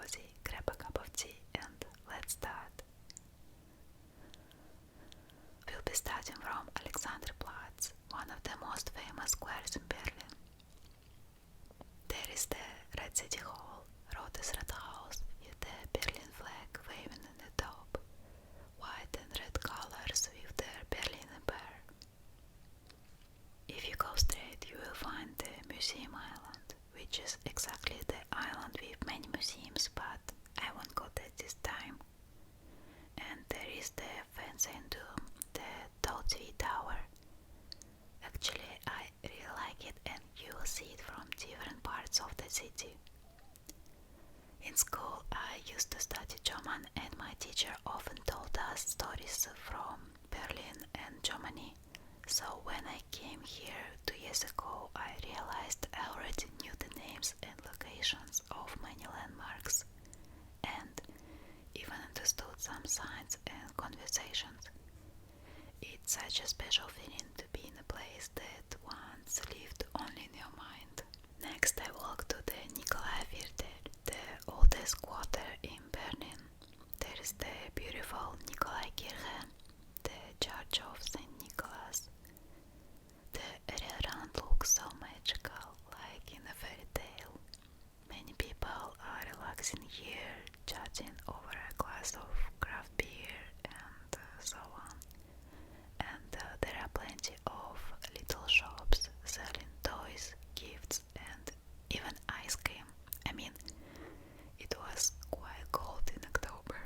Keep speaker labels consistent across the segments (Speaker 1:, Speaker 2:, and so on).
Speaker 1: cozy, grab a cup of tea, and let's start. We'll be starting from Alexanderplatz, one of the most famous squares in Berlin. There is the Red City Hall, Rotes Rathaus, with the Berlin flag waving in the top, white and red colors with the Berlin Empire. If you go straight, you will find the Museum Island, which is exactly the island with many museums, but I won't go there this time. And there is the fancy dome, the Tall-TV Tower. Actually, I really like it, and you will see it from different parts of the city. In school, I used to study German, and my teacher often told us stories from Berlin and Germany. So when I came here 2 years ago, I realized I already knew the names and locations of many landmarks, and even understood some signs and conversations. It's such a special feeling to be in a place that once lived only in your mind. Next, I walked to the Nikolai Quarter, the oldest quarter in Berlin. There is the beautiful Nikolai Kirche, the Church of St. Nicholas. The area around looks so magical, like in a fairy tale. Many people are relaxing here, chatting over a glass of craft beer and so on. And there are plenty of little shops selling toys, gifts, and even ice cream. I mean, it was quite cold in October.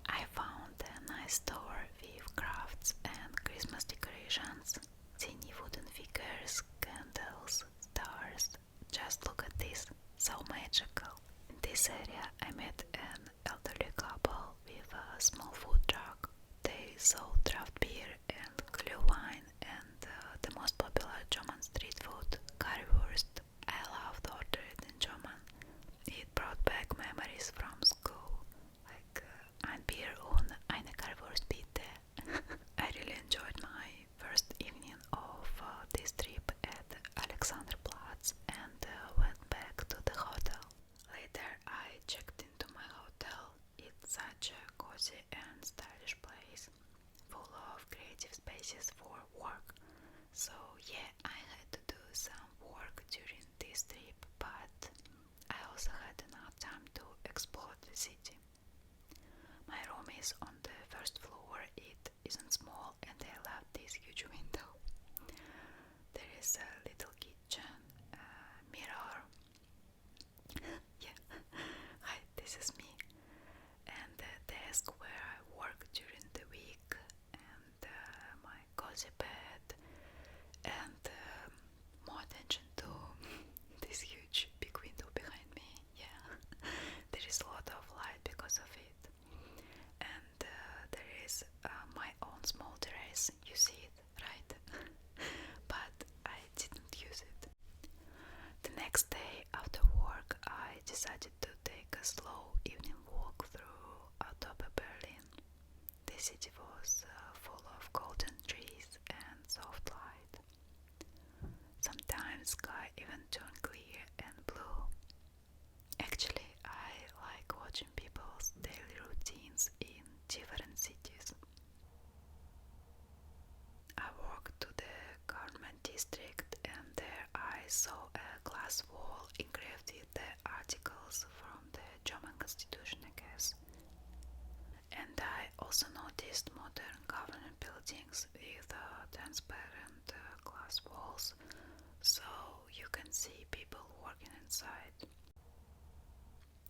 Speaker 1: I found a nice store with crafts and Christmas decorations, tiny wooden figures, candles, stars. Just look at this, so magical. In this area I met an elderly couple with a small food truck. They sold draft beer and Glühwein and the most popular German street food, currywurst. I loved ordering in German. It brought back memories from school, like ein Bier und eine Currywurst bitte. I really enjoyed my first evening of this trip at Alexanderplatz and went back to the hotel. Later I checked into my hotel. It's such a cozy and stylish place, full of creative spaces for work. So yeah, I had to do some work during this trip, but I also had enough time to explore the city. My room is on the first floor. It isn't small, and I love this huge window. There is a little kitchen, mirror. Yeah, hi, this is me. And the desk where I work during the week, and my cozy bed, and more attention to this huge big window behind me. Yeah, there is a lot of light because of it. And there is my own small terrace. You see it, right? But I didn't use it. The next day after work, I decided to take a slow evening walk through October Berlin. The city was full of golden trees and soft light. Sometimes sky even turned clear and blue. Actually, I like watching people's daily routines in different cities. I walked to the government district, and there I saw a glass wall engraved with the articles from the German Constitution, I guess. And I also noticed modern government buildings with transparent glass walls, so you can see people working inside.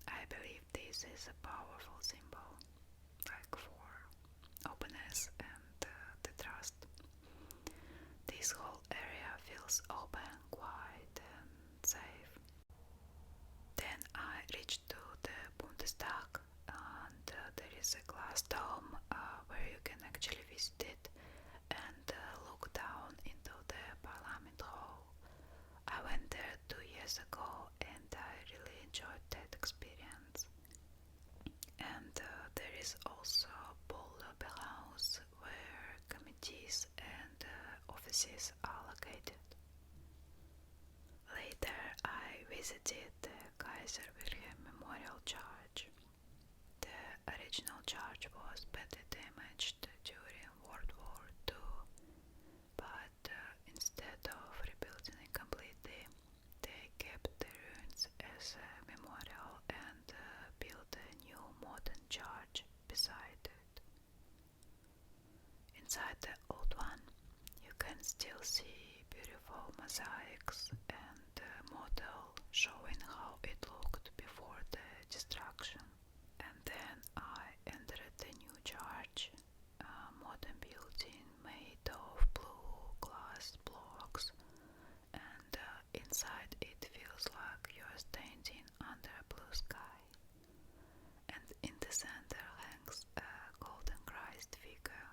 Speaker 1: I believe this is a powerful symbol, like for openness and the trust. This whole area feels open, quiet, and safe. Then I reached to the Bundestag, and there is a glass dome where you can actually visit it and look down into the Parliament Hall. I went there 2 years ago, and I really enjoyed that experience. And there is also House where committees and offices are located. Later I visited the Kaiser Wilhelm Memorial Church. The original church was badly damaged during World War II, but instead of rebuilding it completely, they kept the ruins as a memorial and built a new modern church beside it. Inside the old one, you can still see beautiful mosaics and a model showing how it looked before the destruction. And then I entered the new church, a modern building made of blue glass blocks, and inside it feels like you're standing under a blue sky. And in the center hangs a golden Christ figure.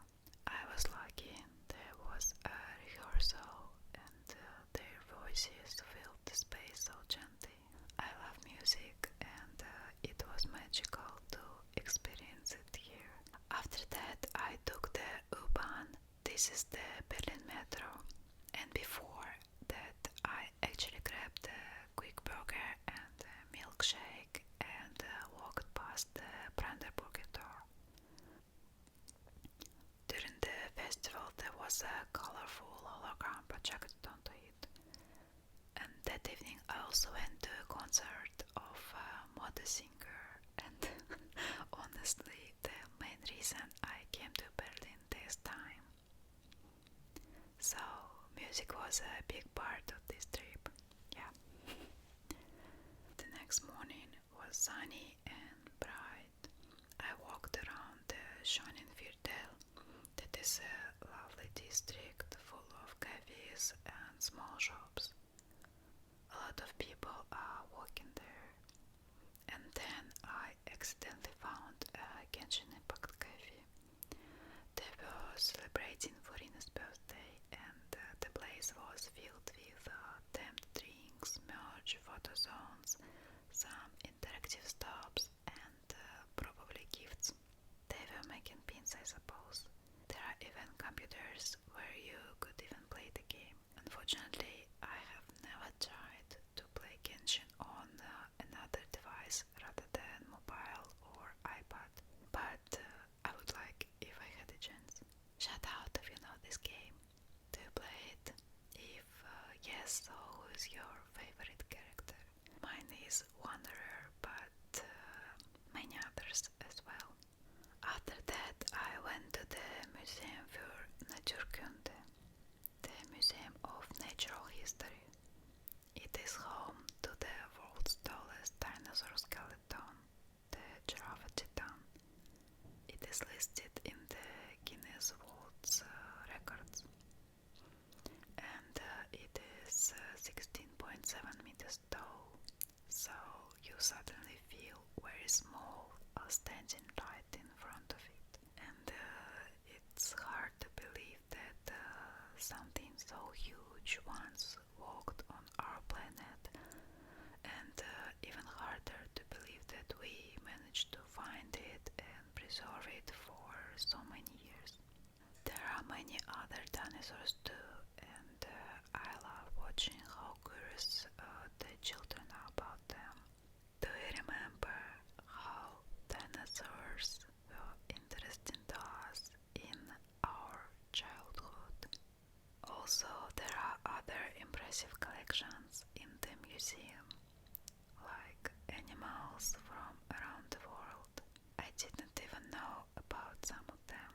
Speaker 1: I was lucky, there was a rehearsal and their voices filled the space so gently. I love music and it was magical to experience it here. After that I took the U-Bahn, this is the Berlin metro, and before that I actually grabbed a quick burger and a milkshake and walked past the Brandenburger Tor. During the festival there was a colorful hologram projected onto it. And that evening I also went to a concert of a modern singer, and honestly the main reason I came to Berlin this time. So music was a big part of this trip, yeah. The next morning was sunny and bright. I walked around the schöne, that is a lovely district full of cafes and small shops. A lot of people are walking there. And then I accidentally found a Genshin Impact cafe. They were celebrating Furina's birthday, and the place was filled with temp drinks, merch, photo zones, some interactive stops, and probably gifts. They were making pins, I suppose. There are even computers where you could even play the game. Unfortunately, I have never tried to play Genshin on another device rather than mobile or iPad, but I would like if I had a chance. Shout out if you know this game. Do you play it? If yes, so who is your favorite character? Mine is Wanderer, but many others as well. After that, I went to the Museum für Naturkunde, the Museum of Natural History. It is home to the world's tallest dinosaur skeleton, the giraffe titan. It is listed in the Guinness World Records, and it is 16.7 meters tall, so you suddenly feel very small standing right in front of it. And it's hard to believe that something so huge once walked on our planet, and even harder to believe that we managed to find it and preserve it for so many years. There are many other dinosaurs too, and I love watching how curious the children are about them. Do you remember how dinosaurs were interesting to us in our childhood? Also, there are other impressive collections in the museum, like animals from around the world. I didn't even know about some of them,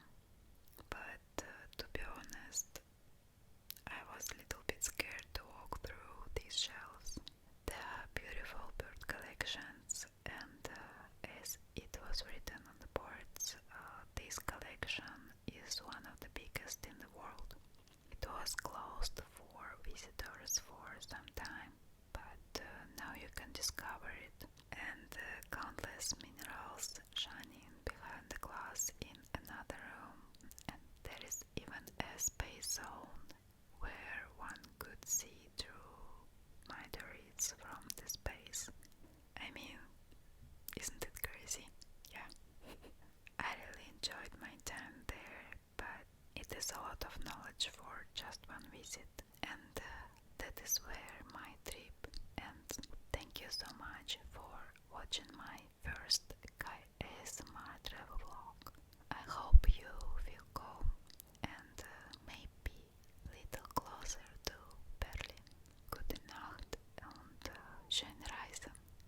Speaker 1: but to be honest, I was a little bit scared to walk through these shelves. There are beautiful bird collections, and as it was written on the boards, this collection is one of the biggest in the world. It was closed for visitors for some time, but now you can discover it, and countless minerals shining behind the glass in another room, and there is even a space zone where one could see through meteorites from the space. I mean, isn't it crazy? Yeah. I really enjoyed my time there, but it is a lot of knowledge for just one visit, and that is where my trip ends. Thank you so much much for watching my